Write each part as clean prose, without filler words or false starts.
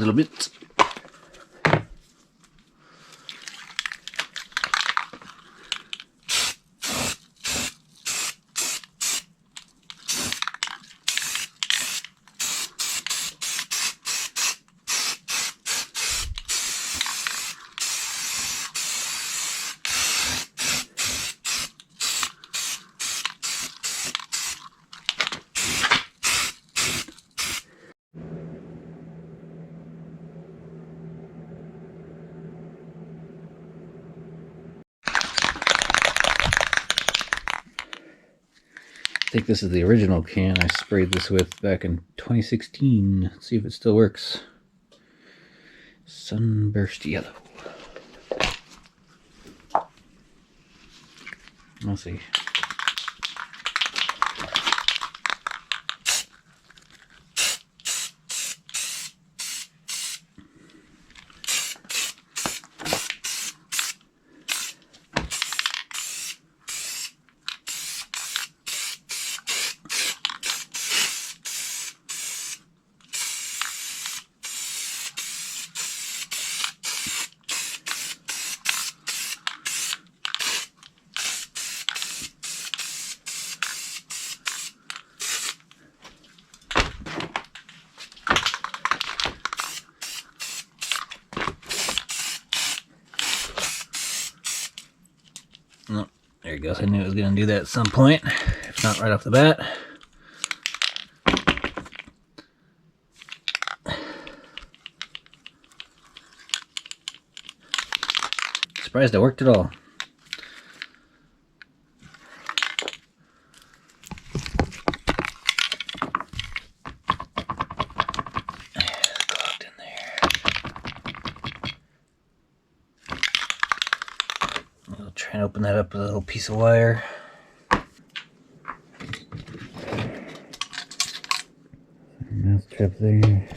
little bit. I think this is the original can I sprayed this with back in 2016. Let's see if it still works. Sunburst yellow. We'll see. Oh, there it goes. I knew it was going to do that at some point, if not right off the bat. Surprised it worked at all. Try and open that up with a little piece of wire. Mouse trap there.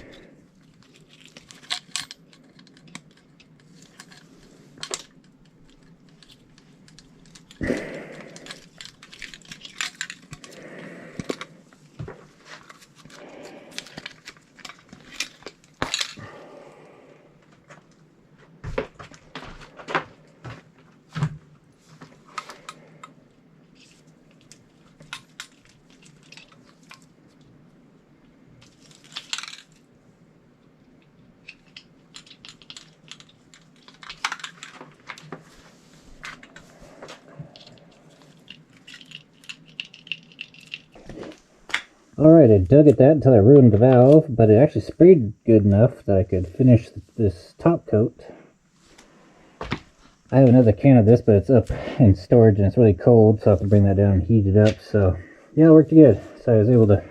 Alright, I dug at that until I ruined the valve, but it actually sprayed good enough that I could finish this top coat. I have another can of this, but it's up in storage and it's really cold, so I have to bring that down and heat it up. So yeah, it worked good. So I was able to,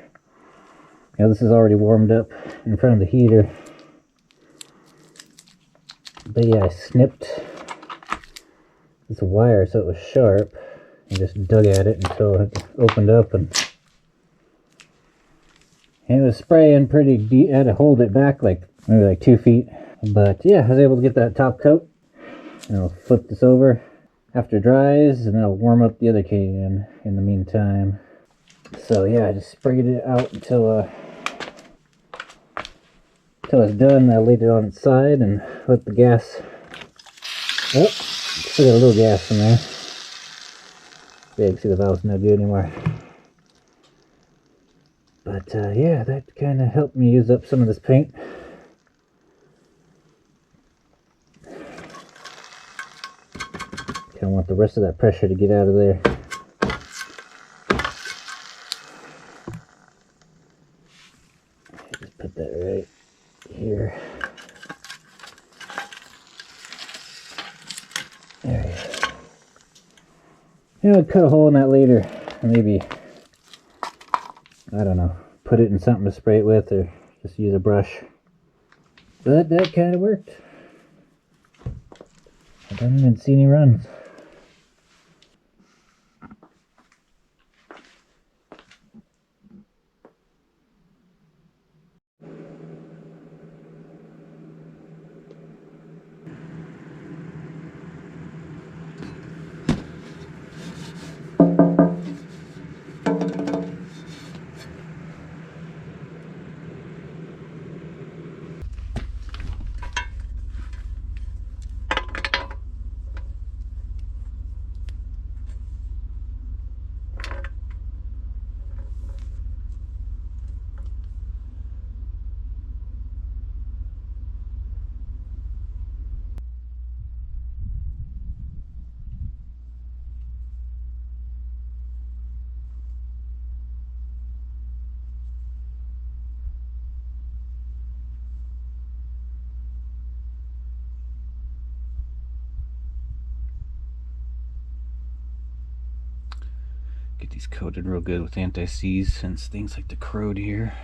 this is already warmed up in front of the heater. But yeah, I snipped this wire so it was sharp and just dug at it until it opened up, and it was spraying pretty deep. I had to hold it back maybe like 2 feet. But yeah, I was able to get that top coat. And I'll flip this over after it dries, and I'll warm up the other can in the meantime. So yeah, I just sprayed it out until it's done. I laid it on its side and let the gas. Oh, still got a little gas in there. Yeah, you can see the valve's not good anymore. But yeah, that kind of helped me use up some of this paint. Kind of want the rest of that pressure to get out of there. Just put that right here. There we go. I'd cut a hole in that later, and maybe, I don't know, put it in something to spray it with, or just use a brush. But that kind of worked. I don't even see any runs. Get these coated real good with anti-seize since things like to corrode here.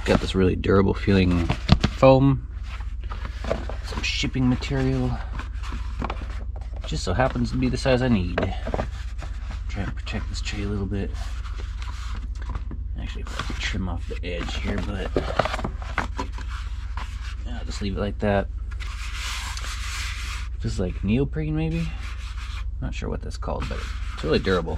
Got this really durable feeling foam, some shipping material. Just so happens to be the size I need. Try to protect this tree a little bit. Actually, if I could trim off the edge here, but yeah, I'll just leave it like that. Just like neoprene, maybe? Not sure what that's called, but it's really durable.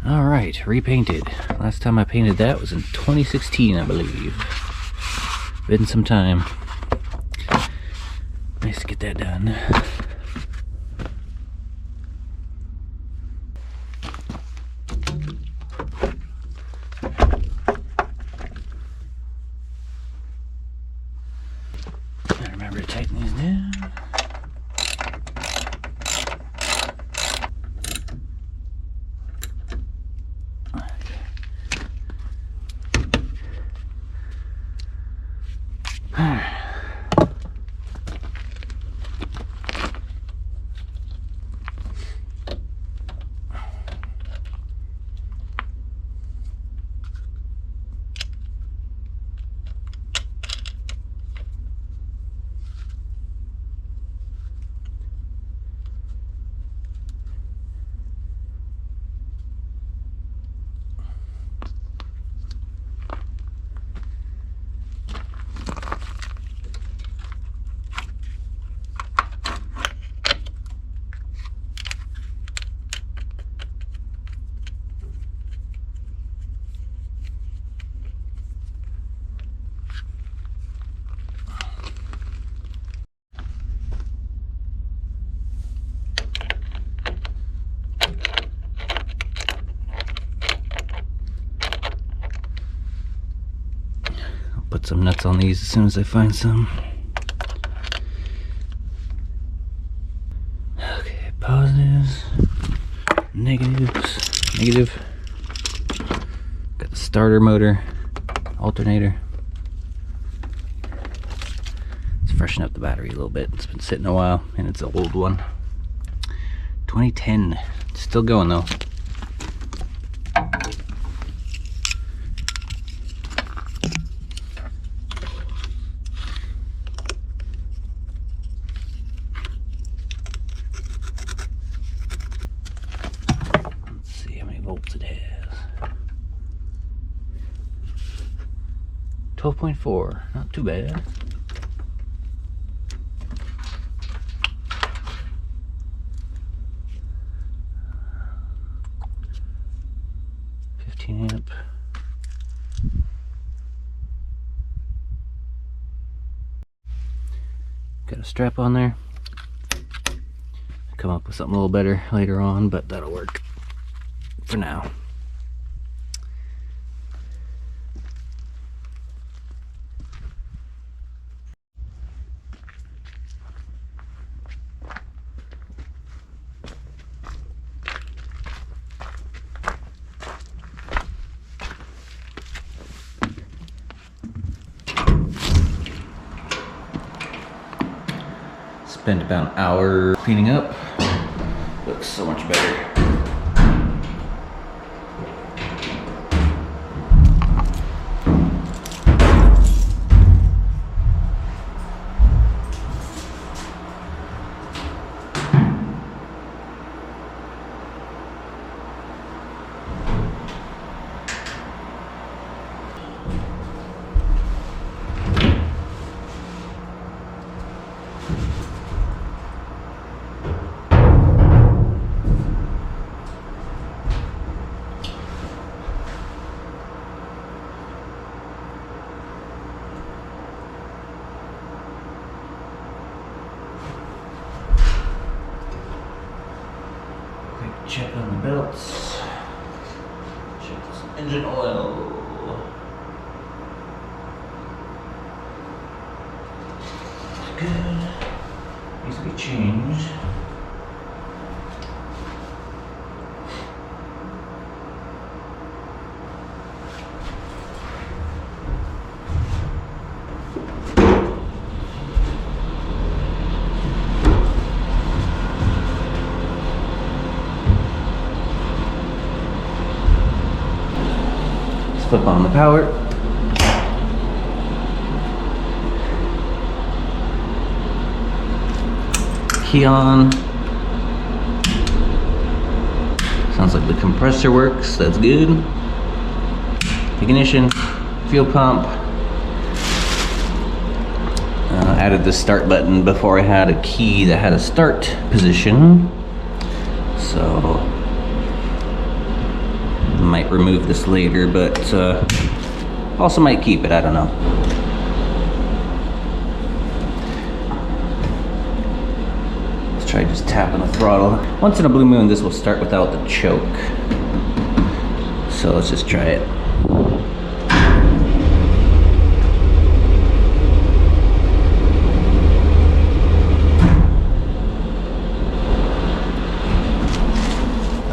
Alright, repainted. Last time I painted that was in 2016, I believe. Been some time. Nice to get that done. Gotta remember to tighten these down. Put some nuts on these as soon as I find some. Okay, positives, negatives, negative. Got the starter motor, alternator. Let's freshen up the battery a little bit. It's been sitting a while and it's an old one. 2010, still going though. Volts it has. 12.4, not too bad. Amp. Got a strap on there. Come up with something a little better later on, but that'll work for now. Spent about an hour cleaning up. Looks so much better. check on the belts. Check this engine oil. Good. Needs to be changed. Let's flip on the power. Key on. Sounds like the compressor works, that's good. Ignition, fuel pump. Added the start button before I had a key that had a start position. So, might remove this later, but also might keep it, I don't know. Try just tapping the throttle. Once in a blue moon, this will start without the choke. So let's just try it.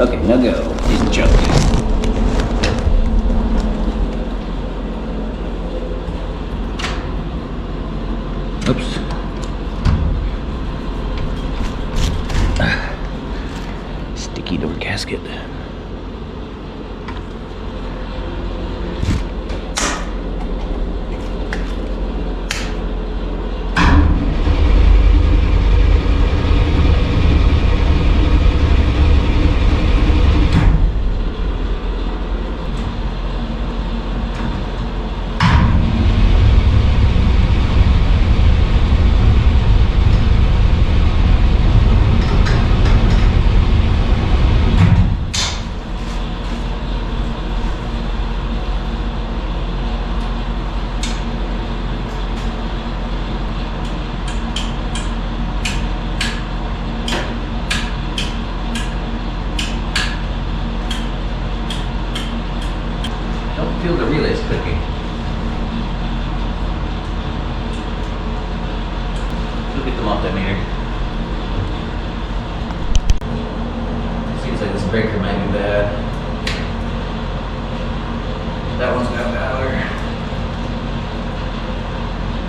Okay, now go. Use the choke. Oops. Sticky door gasket. Feel the relays clicking. Look at the multimeter. Seems like this breaker might be bad. That one's got power.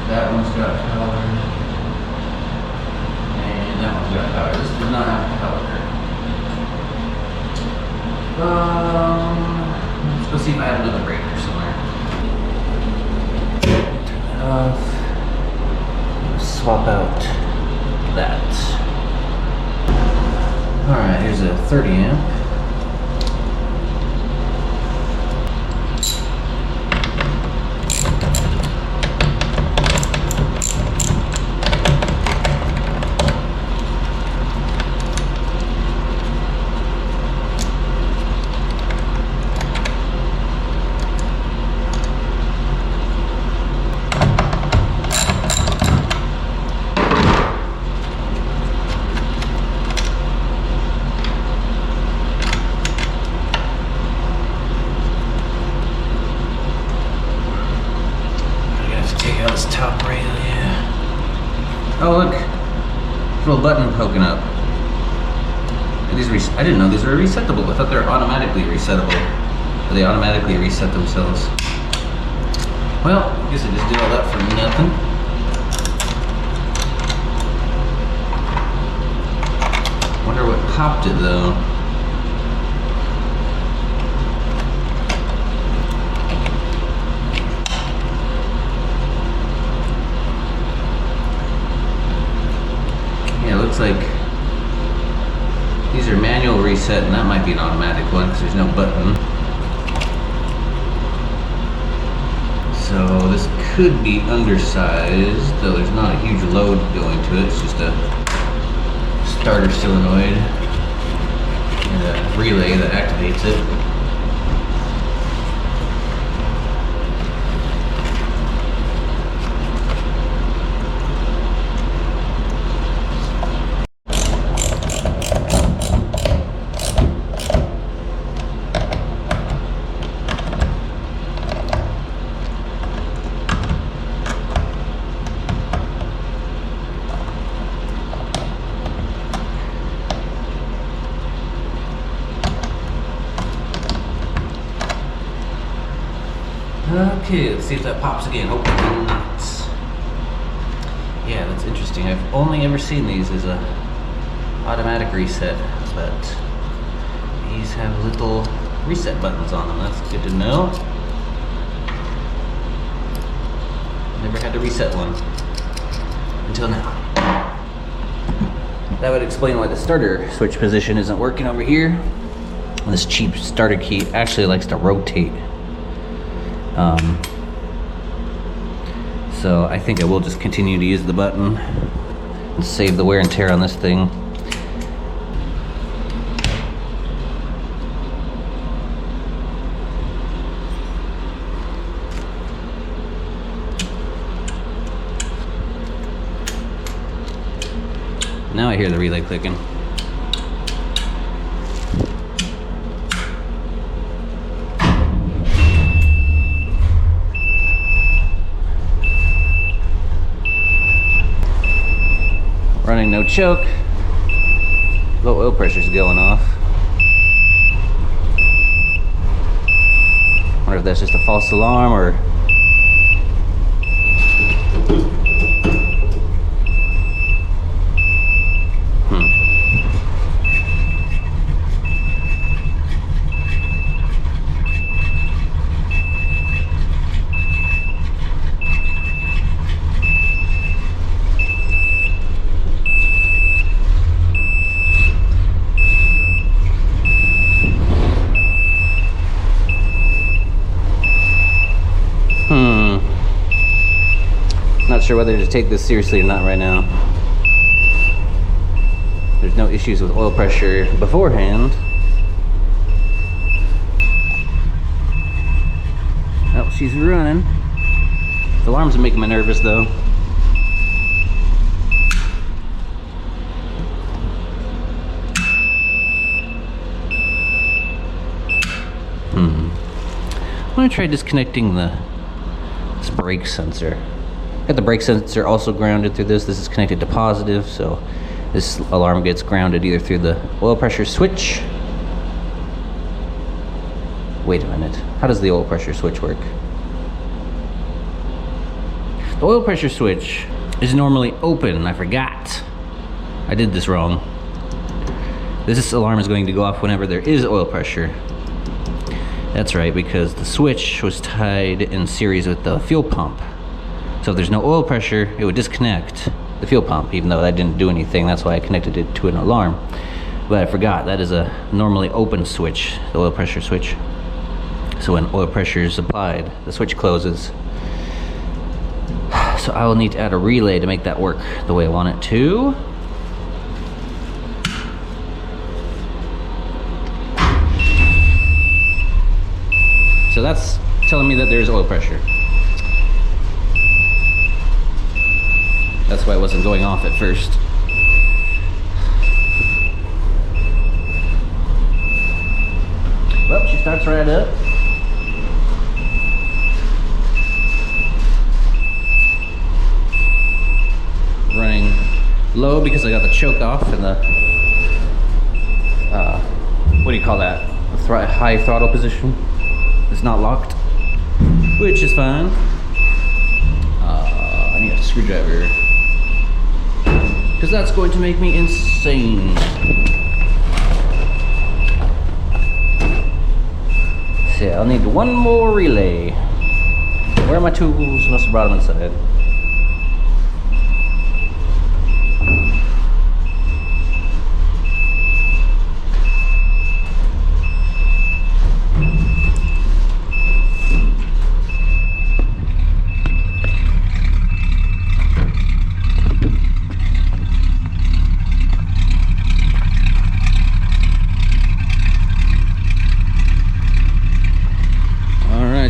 That one's got power. And that one's got power. This does not have power. Let's go see if I have another breaker somewhere. Turn that off. Swap out that. Alright, here's a 30 amp. This top rail, yeah. Oh look, little button poking up. These I didn't know these were resettable. I thought they were automatically resettable. But they automatically reset themselves. Well, I guess I just did all that for nothing. Wonder what popped it though. Looks like these are manual reset, and that might be an automatic one because there's no button. So this could be undersized, though there's not a huge load going to it. It's just a starter solenoid and a relay that activates it. Okay, let's see if that pops again. Hopefully not. Yeah, that's interesting. I've only ever seen these as a automatic reset, but these have little reset buttons on them. That's good to know. Never had to reset one until now. That would explain why the starter switch position isn't working over here. This cheap starter key actually likes to rotate. So I think I will just continue to use the button and save the wear and tear on this thing. Now I hear the relay clicking. Running no choke. Low oil pressure's going off. Wonder if that's just a false alarm or... Not sure whether to take this seriously or not right now. There's no issues with oil pressure beforehand. Oh, she's running. The alarms are making me nervous though. I'm gonna try disconnecting this brake sensor. Got the brake sensor also grounded through this. This is connected to positive, so this alarm gets grounded either through the oil pressure switch. Wait a minute. How does the oil pressure switch work? The oil pressure switch is normally open. I forgot. I did this wrong. This alarm is going to go off whenever there is oil pressure. That's right, because the switch was tied in series with the fuel pump. So if there's no oil pressure, it would disconnect the fuel pump, even though that didn't do anything. That's why I connected it to an alarm. But I forgot, that is a normally open switch, the oil pressure switch. So when oil pressure is applied, the switch closes. So I will need to add a relay to make that work the way I want it to. So that's telling me that there's oil pressure. That's why it wasn't going off at first. Well, she starts right up. Running low because I got the choke off and the, what do you call that? High throttle position. It's not locked, which is fine. I need a screwdriver. Because that's going to make me insane. So I'll need one more relay. Where are my tools? Must have brought them inside.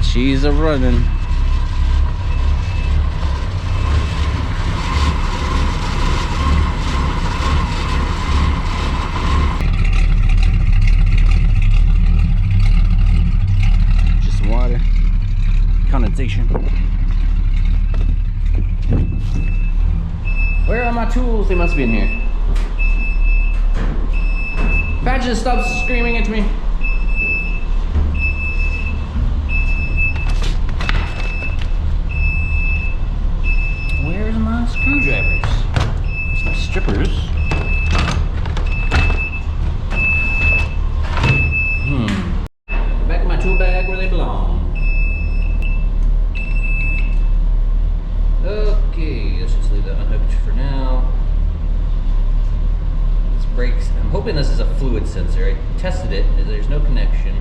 She's a running. Just some water. Condensation. Where are my tools? They must be in here. Badges, stop screaming at me. strippers. Back in my tool bag where they belong. Okay, let's just leave that unhooked for now. This brakes. I'm hoping this is a fluid sensor. I tested it. There's no connection.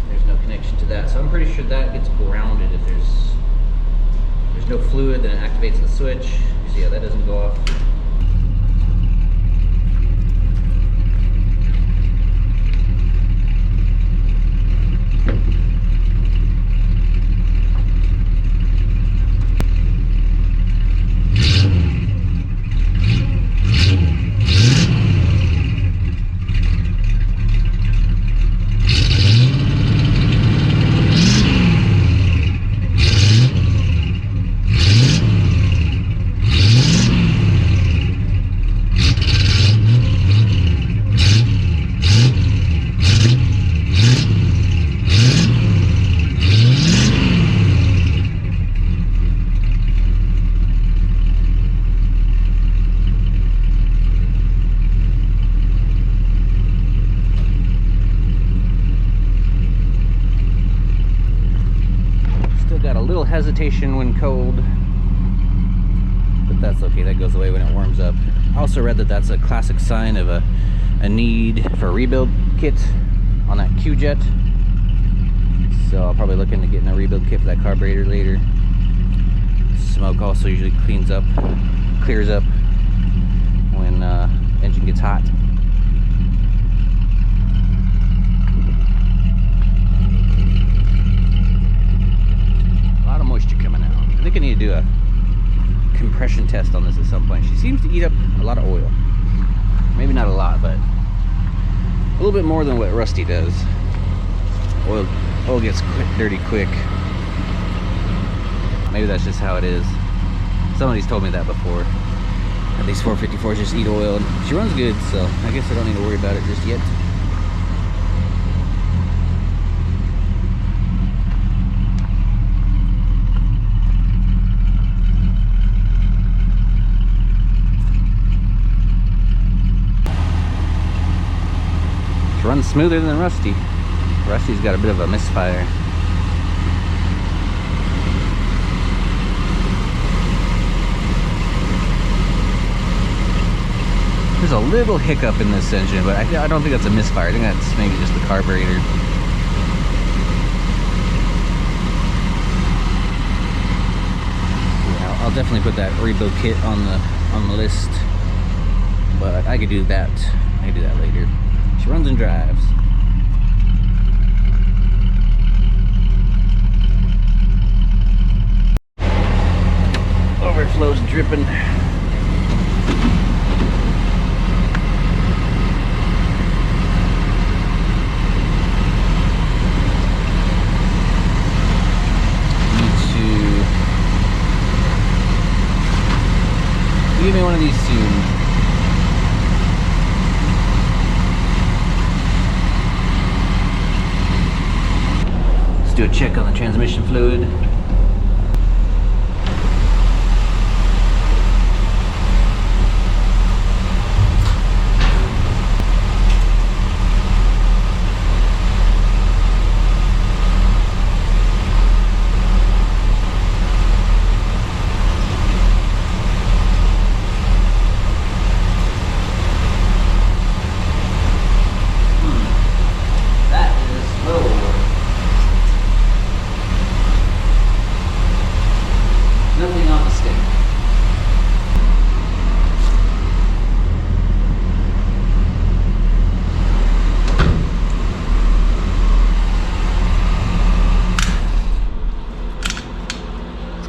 There's no connection to that, so I'm pretty sure that gets grounded if there's no fluid. Then it activates the switch. So yeah, that doesn't go off. Hesitation when cold, but that's okay. That goes away when it warms up. I also read that that's a classic sign of a need for a rebuild kit on that Q-Jet, so I'll probably look into getting a rebuild kit for that carburetor later. Smoke also usually clears up when engine gets hot. Moisture coming out. I think I need to do a compression test on this at some point. She seems to eat up a lot of oil. Maybe not a lot, but a little bit more than what Rusty does. Oil gets dirty quick. Maybe that's just how it is. Somebody's told me that before. That these 454s just eat oil, and she runs good, so I guess I don't need to worry about it just yet. Runs smoother than Rusty. Rusty's got a bit of a misfire. There's a little hiccup in this engine, but I don't think that's a misfire. I think that's maybe just the carburetor. Yeah, I'll definitely put that rebuild kit on the list, but I could do that. I could do that later. She runs and drives. Overflow's dripping. Give me one of these soon. Let's do a check on the transmission fluid.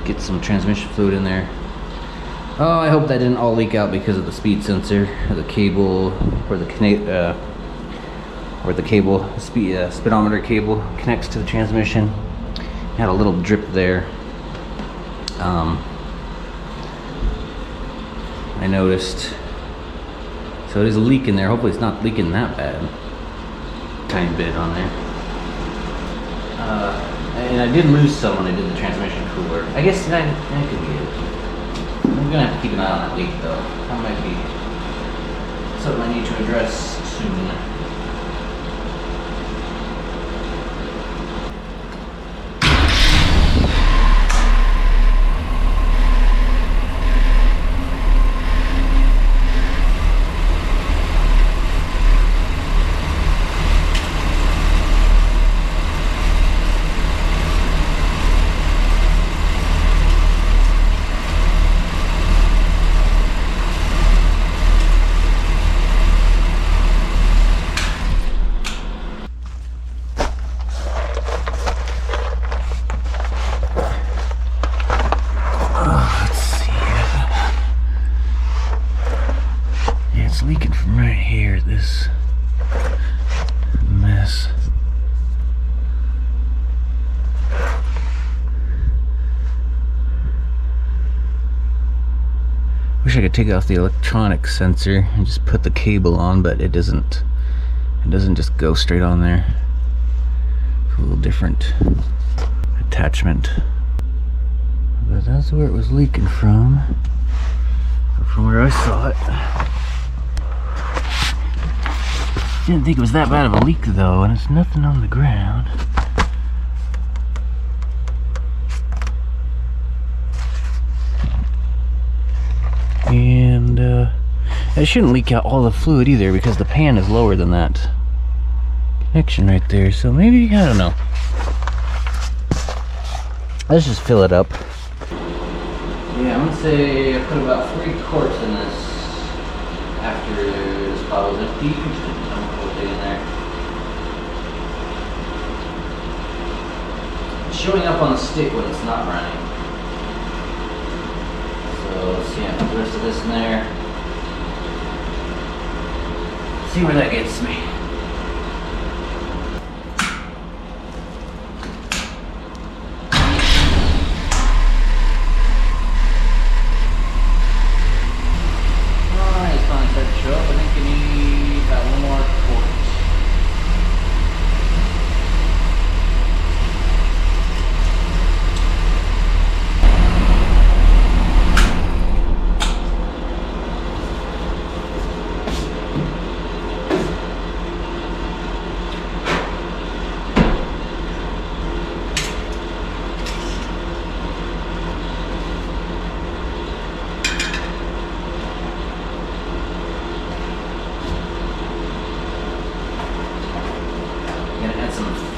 Get some transmission fluid in there. Oh, I hope that didn't all leak out because of the speed sensor or the cable or the speedometer cable connects to the transmission. Had a little drip there. I noticed. So it is a leak in there. Hopefully it's not leaking that bad. Tiny bit on there. And I did lose some when I did the transmission cooler. I guess that could be it. I'm gonna have to keep an eye on that leak though. That might be something I need to address soon. Leaking from right here, this mess. Wish I could take off the electronic sensor and just put the cable on, but it doesn't just go straight on there. It's a little different attachment. But that's where it was leaking from where I saw it. Didn't think it was that bad of a leak though, and it's nothing on the ground. And it shouldn't leak out all the fluid either because the pan is lower than that connection right there. So maybe, I don't know. Let's just fill it up. Yeah, I'm gonna say I put about 3 quarts in this after this bottle is empty. In there. It's showing up on the stick when it's not running. So let's see, I put the rest of this in there. See where that gets me. Alright, it's finally starting to show up. I think you need about 1 more quart.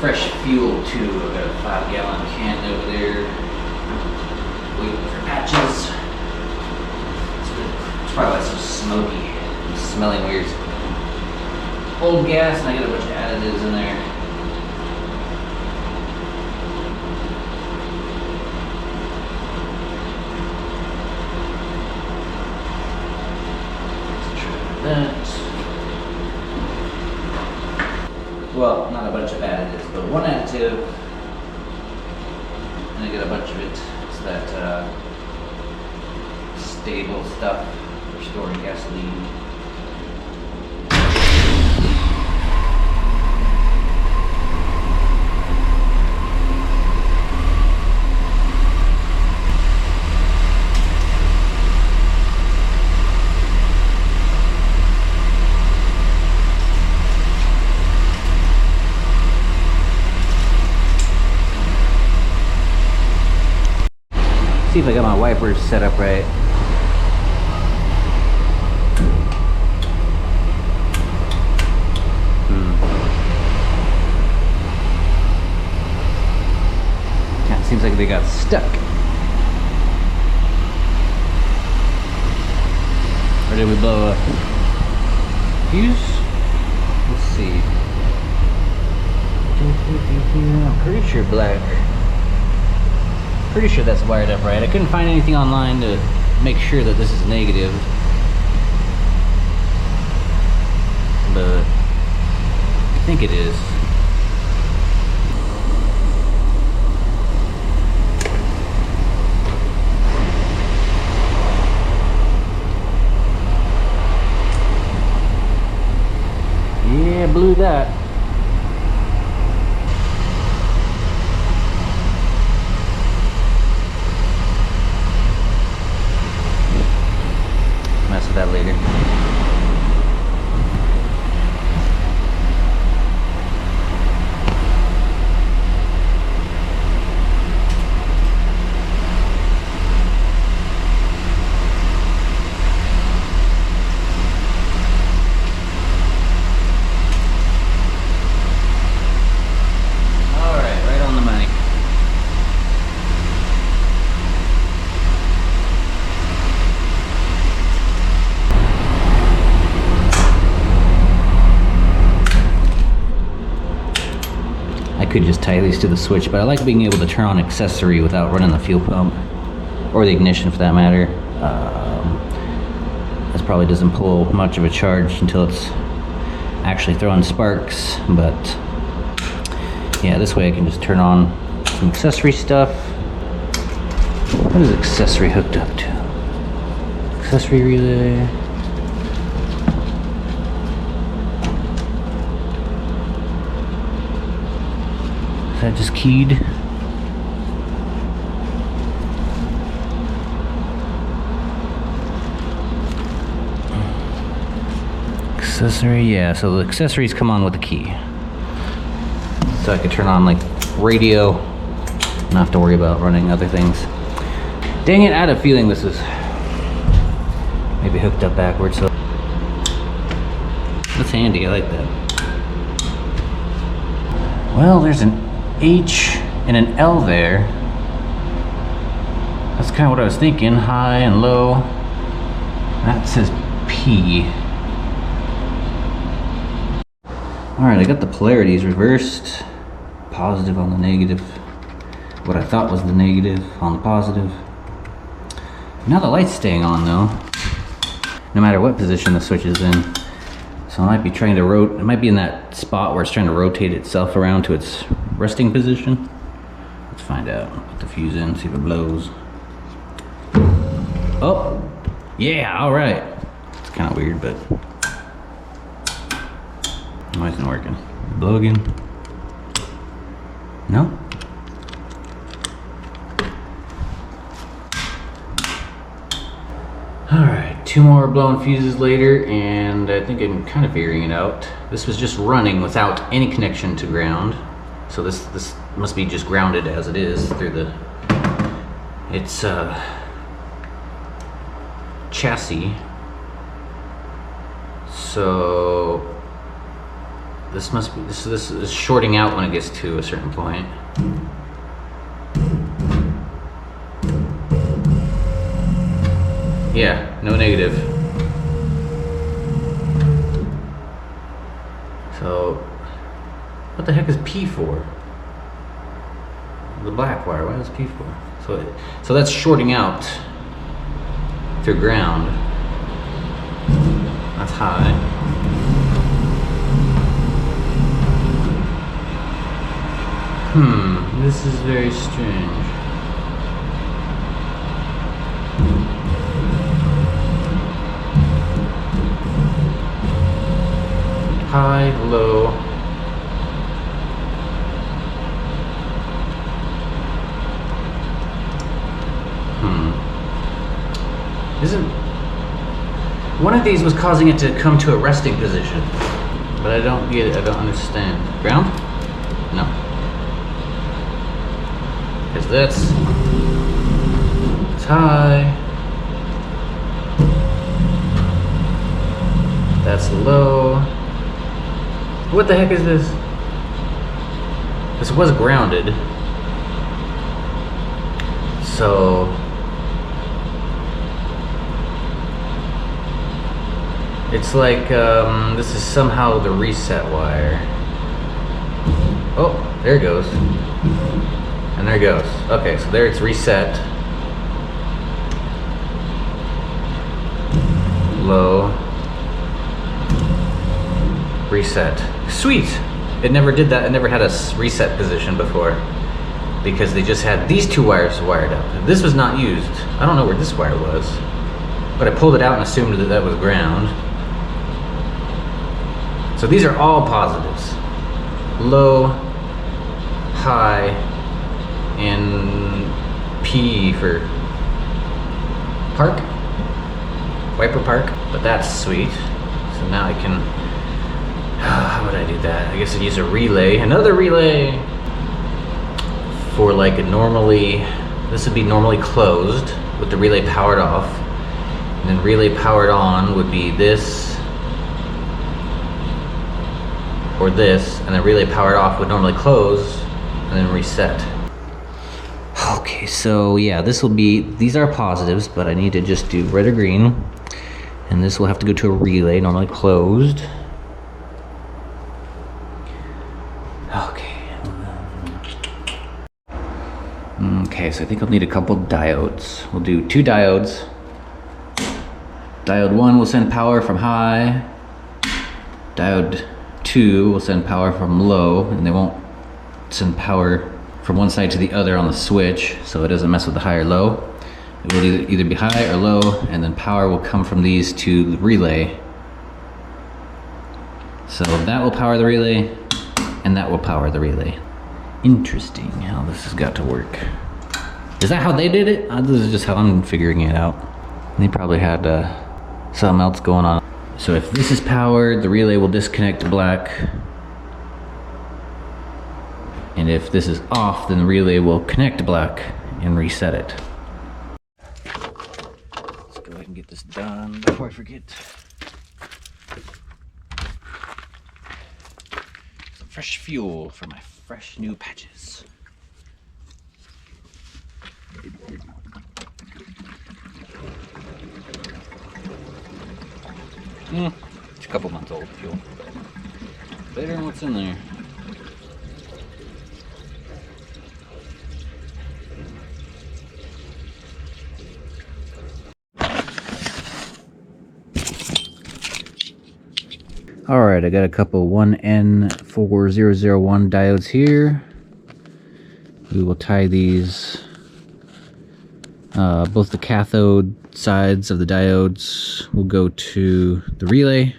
Fresh fuel too. I've got a 5-gallon can over there waiting for patches. It's probably why it's so smoky and smelling weird. Old gas, and I got a bunch of additives in there. Let's try that. Well, not a bunch of additives, but one additive, and I get a bunch of it. It's that stable stuff for storing gasoline. See if I got my wipers set up right. Kind of seems like they got stuck. Or did we blow a fuse? Let's see. I'm pretty sure black. Pretty sure that's wired up right. I couldn't find anything online to make sure that this is negative, but I think it is. Yeah, blew that. that later. Could just tie these to the switch, but I like being able to turn on accessory without running the fuel pump or the ignition for that matter. This probably doesn't pull much of a charge until it's actually throwing sparks, but yeah, this way I can just turn on some accessory stuff. What is accessory hooked up to? Accessory relay. That just keyed. Accessory, yeah, so the accessories come on with the key. So I could turn on like radio, not have to worry about running other things. Dang it, I had a feeling this is maybe hooked up backwards, so that's handy, I like that. Well, there's an H and an L there. That's kind of what I was thinking, high and low. That says P. Alright, I got the polarities reversed. Positive on the negative. What I thought was the negative on the positive. Now the light's staying on though, no matter what position the switch is in. So I might be trying to rotate, it might be in that spot where it's trying to rotate itself around to its resting position. Let's find out. Put the fuse in, see if it blows. Oh, yeah, all right. It's kind of weird, but why isn't it working? Blow again? No? Alright, 2 more blown fuses later, and I think I'm kind of figuring it out. This was just running without any connection to ground. So this must be just grounded as it is through the its chassis. So this must be this is shorting out when it gets to a certain point. Yeah, no negative. So, what the heck is P for? The black wire, what is P for? So that's shorting out through ground. That's high. This is very strange. High, low. Isn't one of these was causing it to come to a resting position, but I don't get it. I don't understand. Ground? No, because that's high. That's low. What the heck is this? This was grounded. So it's like this is somehow the reset wire. Oh, there it goes. And there it goes. Okay, so there it's reset. Low. Reset. Sweet! It never did that. It never had a reset position before because they just had these 2 wires wired up. This was not used. I don't know where this wire was, but I pulled it out and assumed that that was ground. So these are all positives. Low, high, and P for park. wiper park, but that's sweet. So now I can, how would I do that? I guess I'd use a relay, another relay for like a normally, this would be normally closed with the relay powered off. And then relay powered on would be this or this, and then relay powered off would normally close and then reset. Okay, so yeah, this will be, these are positives, but I need to just do red or green. And this will have to go to a relay, normally closed. Okay. Okay, so I think I'll need a couple diodes. We'll do 2 diodes. Diode 1 will send power from high. Diode 2 will send power from low, and they won't send power from one side to the other on the switch, so it doesn't mess with the high or low. It will either be high or low, and then power will come from these to the relay. So that will power the relay, and that will power the relay. Interesting how this has got to work. Is that how they did it? This is just how I'm figuring it out. They probably had something else going on. So if this is powered, the relay will disconnect to black. And if this is off, then the relay will connect to black and reset it. Let's go ahead and get this done before I forget. Some fresh fuel for my fresh new patches. It's a couple months old fuel. Better than what's in there. Alright, I got a couple 1N4001 diodes here. We will tie these, both the cathode sides of the diodes will go to the relay.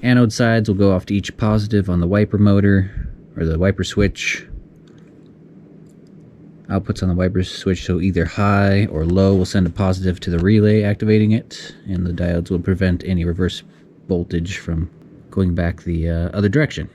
Anode sides will go off to each positive on the wiper motor, or the wiper switch. Outputs on the wiper switch, so either high or low will send a positive to the relay activating it, and the diodes will prevent any reverse voltage from going back the other direction.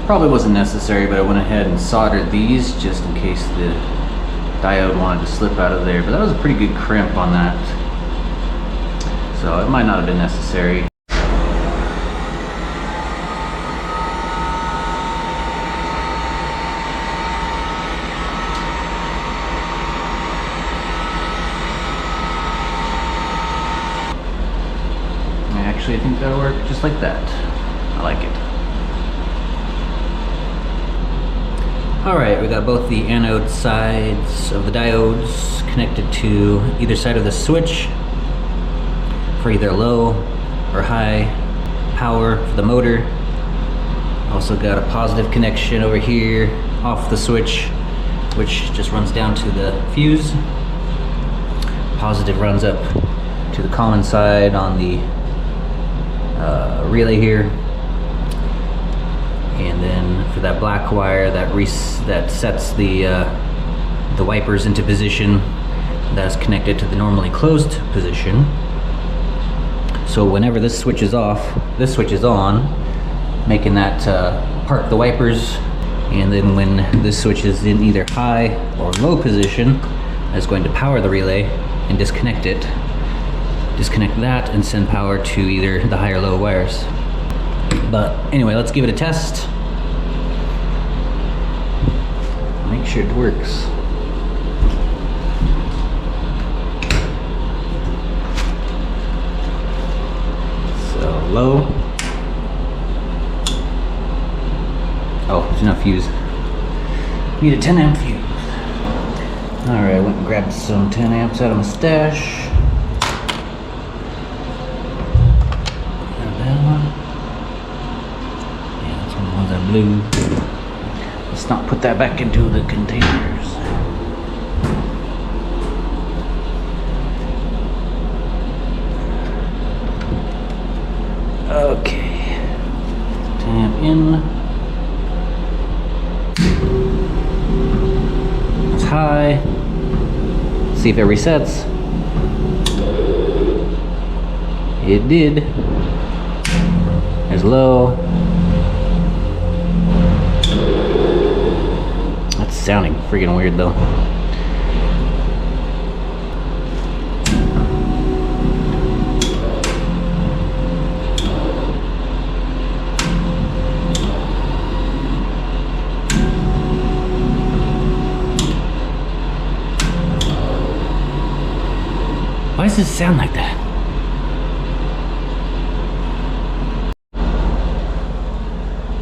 Probably wasn't necessary, but I went ahead and soldered these just in case the diode wanted to slip out of there. But that was a pretty good crimp on that, so it might not have been necessary. Actually, I think that'll work just like that. I like it. Alright, we got both the anode sides of the diodes connected to either side of the switch for either low or high power for the motor. Also got a positive connection over here off the switch, which just runs down to the fuse. Positive runs up to the common side on the relay here. And then for that black wire that sets the wipers into position, that's connected to the normally closed position. So whenever this switch is off, this switch is on, making that park the wipers. And then when this switch is in either high or low position, that's going to power the relay and disconnect it disconnect that and send power to either the high or low wires. But anyway, let's give it a test. Make sure it works. So low. Oh, there's no fuse. Need a 10 amp fuse. Alright, I went and grabbed some 10 amps out of my stash. Grab that one. Yeah, that's one of the ones I blew. Let's not put that back into the containers. Okay. 10 amp in. High. See if it resets. It did. There's low. That's sounding freaking weird though. Why does this sound like that?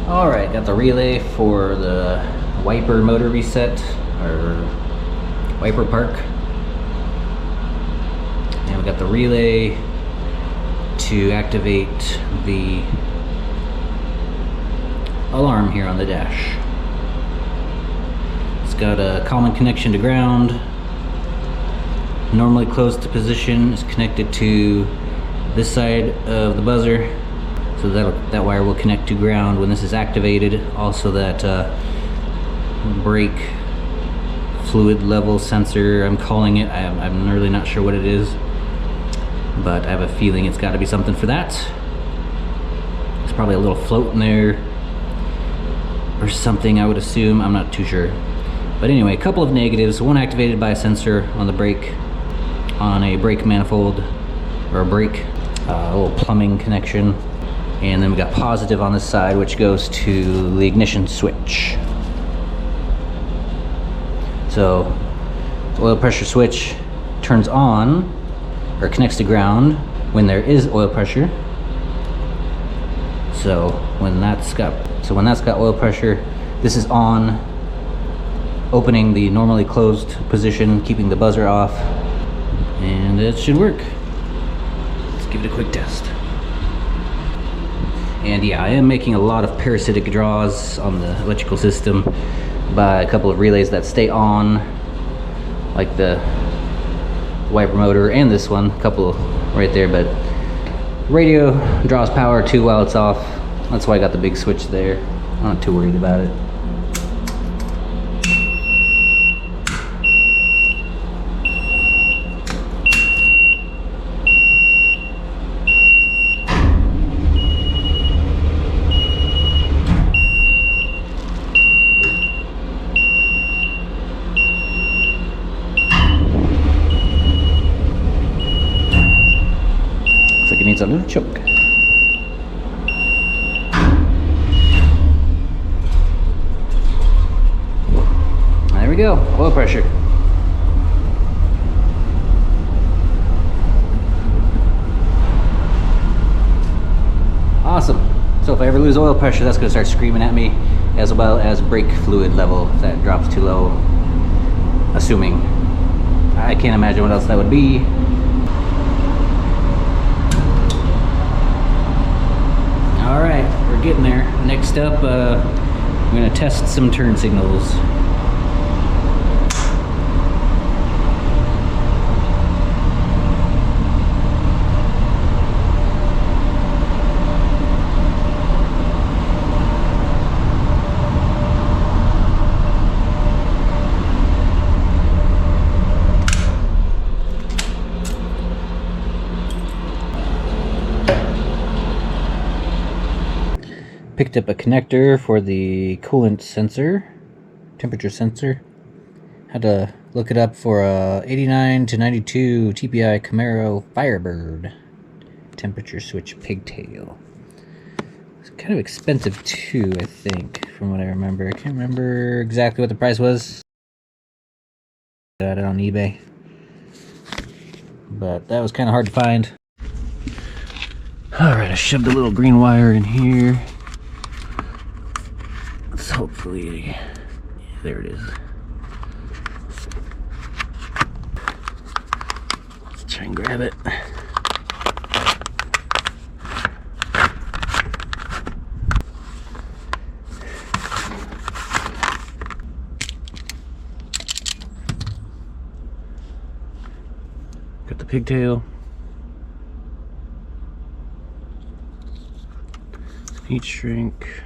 Alright, got the relay for the wiper motor reset, or wiper park. And we got the relay to activate the alarm here on the dash. It's got a common connection to ground. Normally closed to position is connected to this side of the buzzer, so that wire will connect to ground when this is activated. Also that brake fluid level sensor, I'm calling it. I'm really not sure what it is, but I have a feeling it's got to be something for that. There's probably a little float in there or something, I would assume. I'm not too sure. But anyway, a couple of negatives. One activated by a sensor on the brake, on a brake manifold, or a brake, a little plumbing connection. And then we got positive on this side, which goes to the ignition switch. So the oil pressure switch turns on, or connects to ground when there is oil pressure. So when that's got oil pressure, this is on, opening the normally closed position, keeping the buzzer off. And it should work. Let's give it a quick test. And yeah, I am making a lot of parasitic draws on the electrical system by a couple of relays that stay on, like the wiper motor and this one, a couple right there, but radio draws power too while it's off. That's why I got the big switch there. I'm not too worried about it. Looks like it needs a little choke. There we go, oil pressure. Awesome. So if I ever lose oil pressure, that's gonna start screaming at me, as well as brake fluid level if that drops too low. Assuming. I can't imagine what else that would be. Alright, we're getting there. Next up, I'm gonna test some turn signals. Picked up a connector for the coolant sensor, temperature sensor. Had to Look it up for a 89 to 92 TPI Camaro Firebird temperature switch pigtail. It's kind of expensive too, I think, from what I remember. I can't remember exactly what the price was. Got it on eBay, but that was kind of hard to find. Alright, I shoved a little green wire in here. Let's hopefully... yeah, there it is. Let's try and grab it. Got the pigtail. Heat shrink.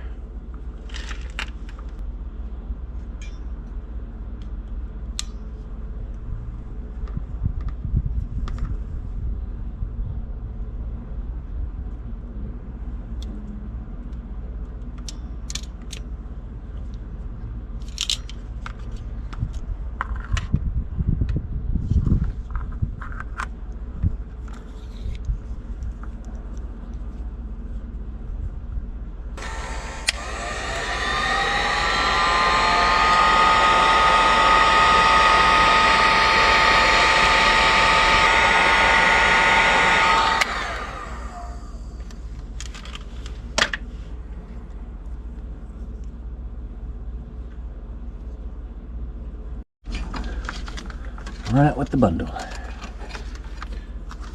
Right with the bundle.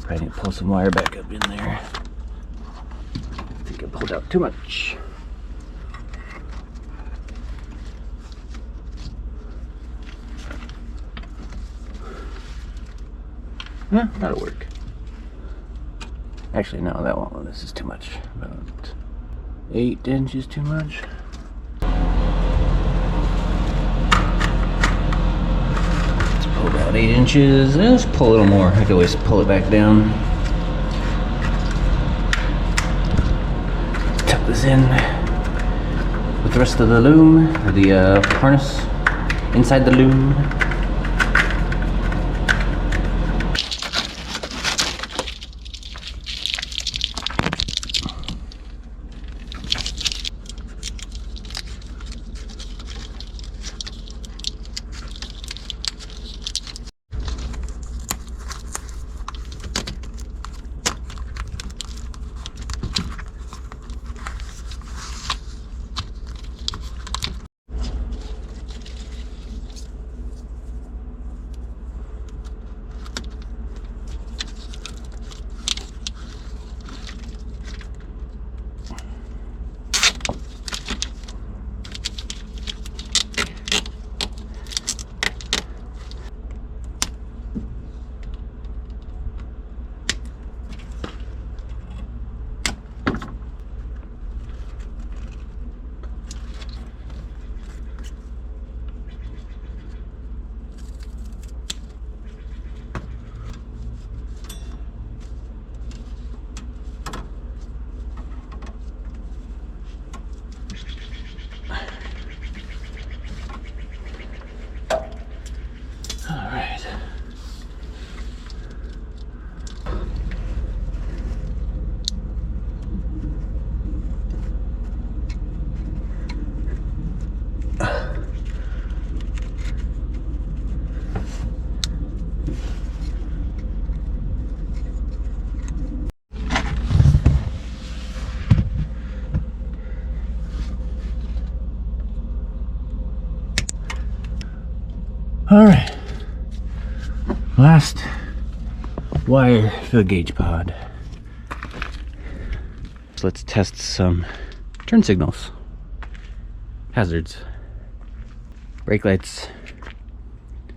Probably need to pull some wire back up in there. I think I pulled out too much. That'll work. Actually, no, that won't. This is too much. About 8 inches too much. Pull about 8 inches. Let's pull a little more. I can always pull it back down. Tuck this in with the rest of the loom, or the harness inside the loom. All right, last wire for the gauge pod. So let's test some turn signals, hazards, brake lights,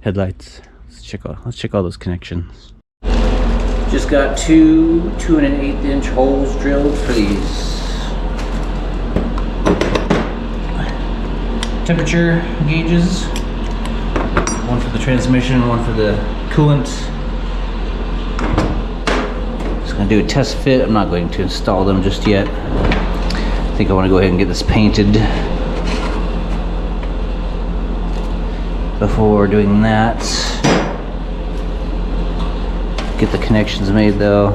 headlights. Let's check all those connections. Just got two 2 1/8 inch holes drilled for these temperature gauges. One for the transmission, one for the coolant. Just gonna do a test fit. I'm not going to install them just yet. I think I want to go ahead and get this painted. before doing that. Get the connections made though.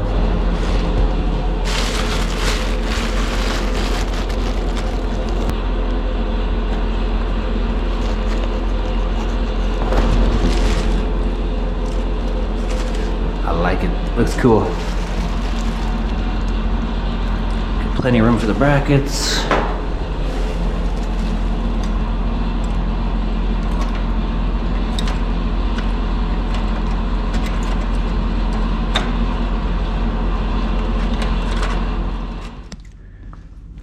I like it. Looks cool. Got plenty of room for the brackets.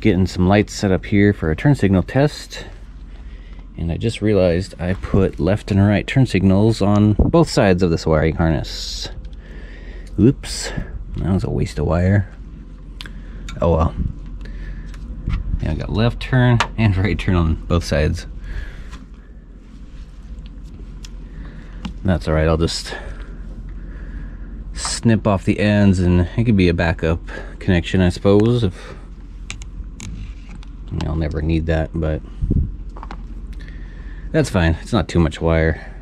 Getting some lights set up here for a turn signal test, and I just realized I put left and right turn signals on both sides of this wiring harness. Oops, that was a waste of wire. Oh well. Yeah, I got left turn and right turn on both sides. That's alright, I'll just snip off the ends and it could be a backup connection, I suppose, if I'll never need that, but that's fine. It's not too much wire.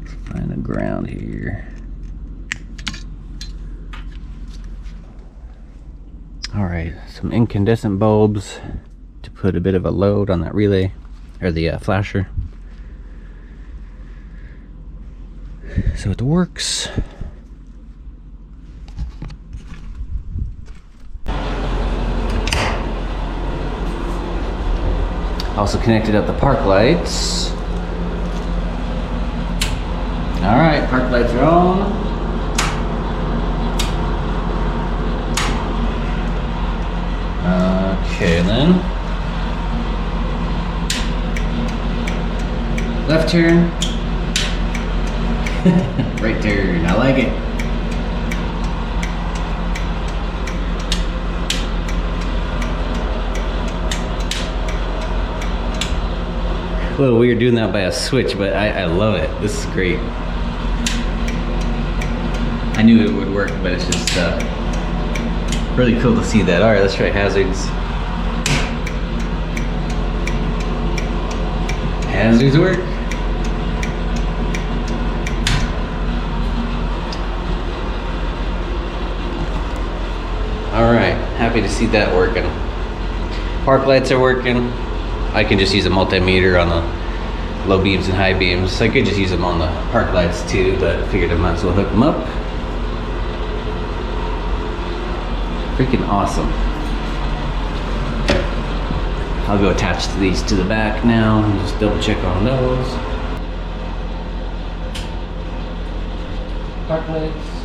Let's find a ground here. Alright, some incandescent bulbs to put a bit of a load on that relay, or the flasher. So it works. Also connected up the park lights. Alright, park lights are on. Okay then. Left turn. Right turn, I like it. A little weird doing that by a switch, but I love it. This is great. I knew it would work, but it's just really cool to see that. Alright, let's try hazards. Hazards work. Alright, happy to see that working. Park lights are working. I can just use a multimeter on the low beams and high beams. I could just use them on the park lights too, but I figured I might as well hook them up. Freaking awesome. I'll go attach these to the back now and just double check on those. Park lights.